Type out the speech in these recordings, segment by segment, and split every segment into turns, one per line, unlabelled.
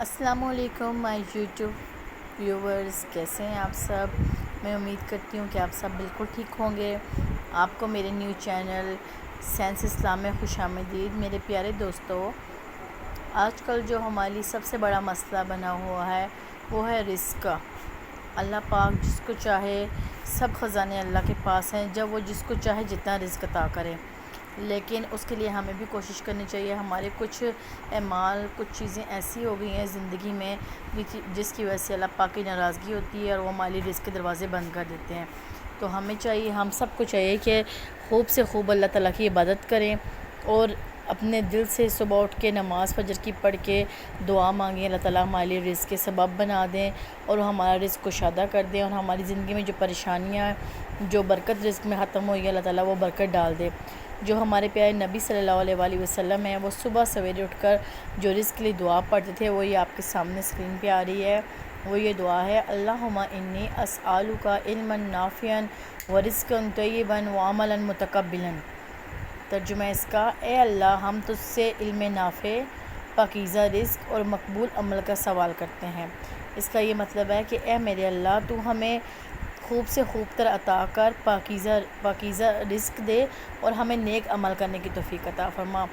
السلام علیکم مائی YouTube viewers, کیسے ہیں آپ سب؟ میں امید کرتی ہوں کہ آپ سب بالکل ٹھیک ہوں گے۔ آپ کو میرے نیو چینل سائنس اسلام میں خوش آمدید۔ میرے پیارے دوستو، آج کل جو ہماری سب سے بڑا مسئلہ بنا ہوا ہے وہ ہے رزق کا۔ اللہ پاک جس کو چاہے، سب خزانے اللہ کے پاس ہیں، جب وہ جس کو چاہے جتنا رزق عطا کرے، لیکن اس کے لیے ہمیں بھی کوشش کرنی چاہیے۔ ہمارے کچھ اعمال، کچھ چیزیں ایسی ہو گئی ہیں زندگی میں جس کی وجہ سے اللہ پاک کی ناراضگی ہوتی ہے اور وہ ہمارے رزق کے دروازے بند کر دیتے ہیں۔ تو ہمیں چاہیے، ہم سب کو چاہیے کہ خوب سے خوب اللہ تعالیٰ کی عبادت کریں اور اپنے دل سے صبح اٹھ کے نماز فجر کی پڑھ کے دعا مانگیں، اللہ تعالیٰ ہمارے لیے رزق کے سبب بنا دیں اور ہمارا رزق کشادہ کر دیں، اور ہماری زندگی میں جو پریشانیاں، جو برکت رزق میں ختم ہوئی ہے، اللہ تعالیٰ وہ برکت ڈال دے۔ جو ہمارے پیارے نبی صلی اللہ علیہ وآلہ وسلم ہیں، وہ صبح سویرے اٹھ کر جو رزق کے لیے دعا پڑھتے تھے، وہ یہ آپ کے سامنے اسکرین پہ آ رہی ہے۔ وہ یہ دعا ہے: اللہم انی اسألک علما نافعا ورزقا طیبا وعملا متقبلا۔ ترجمہ اس کا: اے اللہ، ہم تجھ سے علم نافع، پاکیزہ رزق اور مقبول عمل کا سوال کرتے ہیں۔ اس کا یہ مطلب ہے کہ اے میرے اللہ، تو ہمیں خوب سے خوب تر عطا کر، پاکیزہ رزق دے اور ہمیں نیک عمل کرنے کی توفیق عطا فرما۔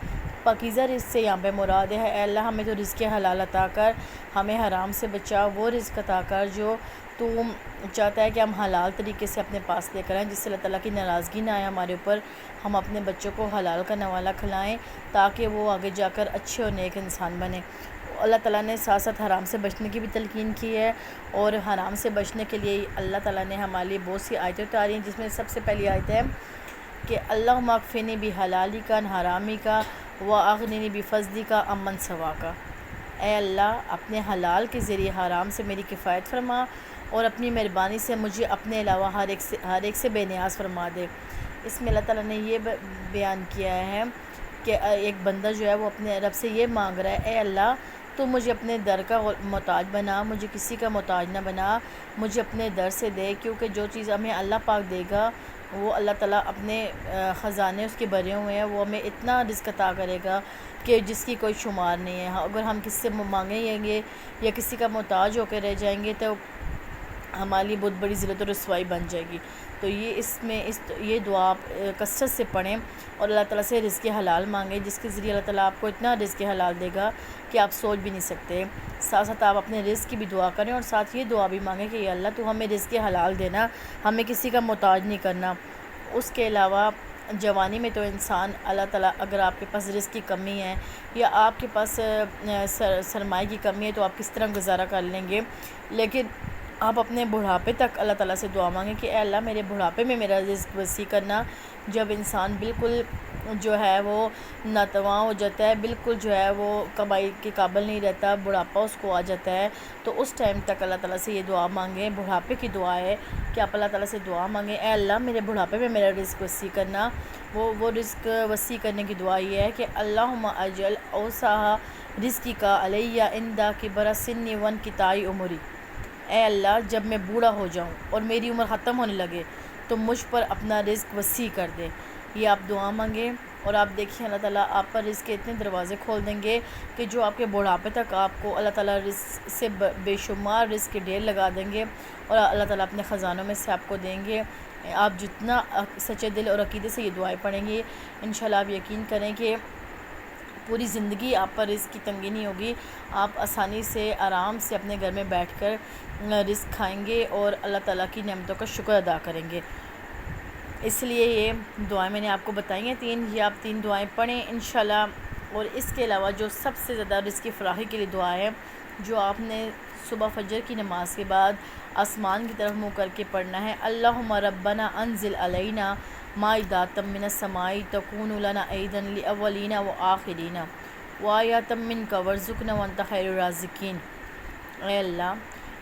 پاکیزہ رزق سے یہاں پہ مراد ہے اے اللہ، ہمیں تو رزق حلال عطا کر، ہمیں حرام سے بچا، وہ رزق عطا کر جو تو چاہتا ہے کہ ہم حلال طریقے سے اپنے پاس لے کر آئیں، جس سے اللہ تعالیٰ کی ناراضگی نہ آئے ہمارے اوپر۔ ہم اپنے بچوں کو حلال کا نوالا کھلائیں تاکہ وہ آگے جا کر اچھے اور نیک انسان بنیں۔ اللہ تعالیٰ نے ساتھ ساتھ حرام سے بچنے کی بھی تلقین کی ہے، اور حرام سے بچنے کے لیے اللہ تعالیٰ نے ہمارے لیے بہت سی آیتیں اتاری ہیں، جس میں سب سے پہلی آیت ہے کہ اللہم اکفنی بحلالک عن حرامک واغننی بفضلک عمن سواک۔ اے اللہ، اپنے حلال کے ذریعے حرام سے میری کفایت فرما اور اپنی مہربانی سے مجھے اپنے علاوہ ہر ایک سے بے نیاز فرما دے۔ اس میں اللہ تعالیٰ نے یہ بیان کیا ہے کہ ایک بندہ جو ہے وہ اپنے رب سے یہ مانگ رہا ہے: اے اللہ، تو مجھے اپنے در کا محتاج بنا، مجھے کسی کا محتاج نہ بنا، مجھے اپنے در سے دے، کیونکہ جو چیز ہمیں اللہ پاک دے گا وہ اللہ تعالیٰ اپنے خزانے اس کے بھرے ہوئے ہیں، وہ ہمیں اتنا رزق عطا کرے گا کہ جس کی کوئی شمار نہیں ہے۔ اگر ہم کسی سے مانگیں گے یا کسی کا محتاج ہو کے رہ جائیں گے تو ہماری بہت بڑی ذلت و رسوائی بن جائے گی۔ تو یہ دعا آپ کثرت سے پڑھیں اور اللہ تعالیٰ سے رزق حلال مانگیں، جس کے ذریعے اللہ تعالیٰ آپ کو اتنا رزق حلال دے گا کہ آپ سوچ بھی نہیں سکتے۔ ساتھ ساتھ آپ اپنے رزق کی بھی دعا کریں اور ساتھ یہ دعا بھی مانگیں کہ یا اللہ، تو ہمیں رزق حلال دینا، ہمیں کسی کا محتاج نہیں کرنا۔ اس کے علاوہ جوانی میں تو انسان اللہ تعالیٰ، اگر آپ کے پاس رزق کی کمی ہے یا آپ کے پاس سرمایہ کی کمی ہے تو آپ کس طرح گزارا کر لیں گے، لیکن آپ اپنے بڑھاپے تک اللہ تعالیٰ سے دعا مانگیں کہ اے اللہ، میرے بڑھاپے میں میرا رزق وسیع کرنا۔ جب انسان بالکل جو ہے وہ ناتواں ہو جاتا ہے، بالکل جو ہے وہ کمائی کے قابل نہیں رہتا، بڑھاپا اس کو آ جاتا ہے، تو اس ٹائم تک اللہ تعالیٰ سے یہ دعا مانگیں۔ بڑھاپے کی دعا ہے کہ آپ اللہ تعالیٰ سے دعا مانگیں: اے اللہ، میرے بڑھاپے میں میرا رزق وسیع کرنا۔ وہ رزق وسیع کرنے کی دعا یہ ہے کہ اللہم اجل اوسع رزقک علیہ عند کبر سنی وانقطاع عمری۔ اے اللہ، جب میں بوڑھا ہو جاؤں اور میری عمر ختم ہونے لگے تو مجھ پر اپنا رزق وسیع کر دے۔ یہ آپ دعا مانگیں اور آپ دیکھیں اللہ تعالیٰ آپ پر رزق کے اتنے دروازے کھول دیں گے کہ جو آپ کے بڑھاپے تک آپ کو اللہ تعالیٰ رزق سے بے شمار رزق کے ڈھیر لگا دیں گے، اور اللہ تعالیٰ اپنے خزانوں میں سے آپ کو دیں گے۔ آپ جتنا سچے دل اور عقیدے سے یہ دعائیں پڑھیں گے، انشاءاللہ آپ یقین کریں کہ پوری زندگی آپ پر رزق کی تنگی نہیں ہوگی۔ آپ آسانی سے، آرام سے اپنے گھر میں بیٹھ کر رزق کھائیں گے اور اللہ تعالیٰ کی نعمتوں کا شکر ادا کریں گے۔ اس لیے یہ دعائیں میں نے آپ کو بتائی ہیں تین، یہ آپ تین دعائیں پڑھیں انشاءاللہ۔ اور اس کے علاوہ جو سب سے زیادہ رزق کی فراخی کے لیے دعا ہے، جو آپ نے صبح فجر کی نماز کے بعد آسمان کی طرف منہ کر کے پڑھنا ہے: اللہم ربنا انزل علینا مائدۃ من السماء تکون لنا عیدا للاولین والآخرین وآیۃ منک وارزقنا وانت خیر الرازقین۔ اے اللہ،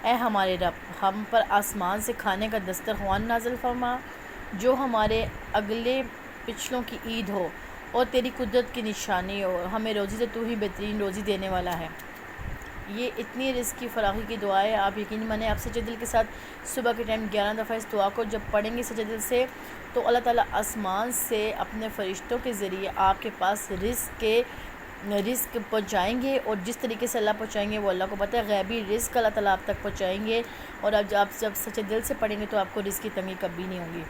اے ہمارے رب، ہم پر آسمان سے کھانے کا دسترخوان نازل فرما جو ہمارے اگلے پچھلوں کی عید ہو اور تیری قدرت کی نشانی ہو، ہمیں روزی سے تو ہی بہترین روزی دینے والا ہے۔ یہ اتنی رزق کی فراخی کی دعا ہے، آپ یقین مانیں، آپ سچے دل کے ساتھ صبح کے ٹائم 11 دفعہ اس دعا کو جب پڑھیں گے سچے دل سے، تو اللہ تعالیٰ آسمان سے اپنے فرشتوں کے ذریعے آپ کے پاس رزق کے رزق پہنچائیں گے، اور جس طریقے سے اللہ پہنچائیں گے وہ اللہ کو پتہ ہے، غیبی رزق اللہ تعالیٰ آپ تک پہنچائیں گے، اور اب آپ جب سچے دل سے پڑھیں گے تو آپ کو رزق کی تنگی کبھی نہیں ہوگی۔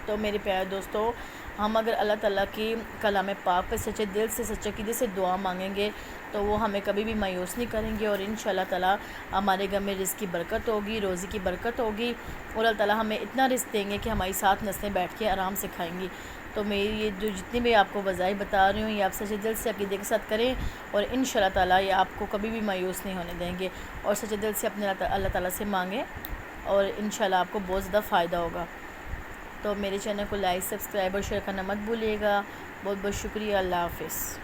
تو میرے پیارے دوستو، ہم اگر اللہ تعالیٰ کی کلام پاک پہ سچے دل سے سچے عقیدے سے دعا مانگیں گے تو وہ ہمیں کبھی بھی مایوس نہیں کریں گے، اور انشاءاللہ تعالیٰ ہمارے گھر میں رزق کی برکت ہوگی، روزی کی برکت ہوگی، اور اللہ تعالیٰ ہمیں اتنا رزق دیں گے کہ ہماری ساتھ نسلیں بیٹھ کے آرام سے کھائیں گی۔ تو میری یہ جو جتنی بھی آپ کو وظائف بتا رہی ہوں یہ آپ سچے دل سے عقیدے کے ساتھ کریں، اور انشاءاللہ تعالیٰ یہ آپ کو کبھی بھی مایوس نہیں ہونے دیں گے، اور سچے دل سے اپنے اللہ تعالیٰ سے مانگیں، اور انشاءاللہ آپ کو بہت زیادہ فائدہ ہوگا۔ تو میرے چینل کو لائک، سبسکرائب اور شیئر کرنا مت بھولیے گا۔ بہت بہت شکریہ، اللہ حافظ۔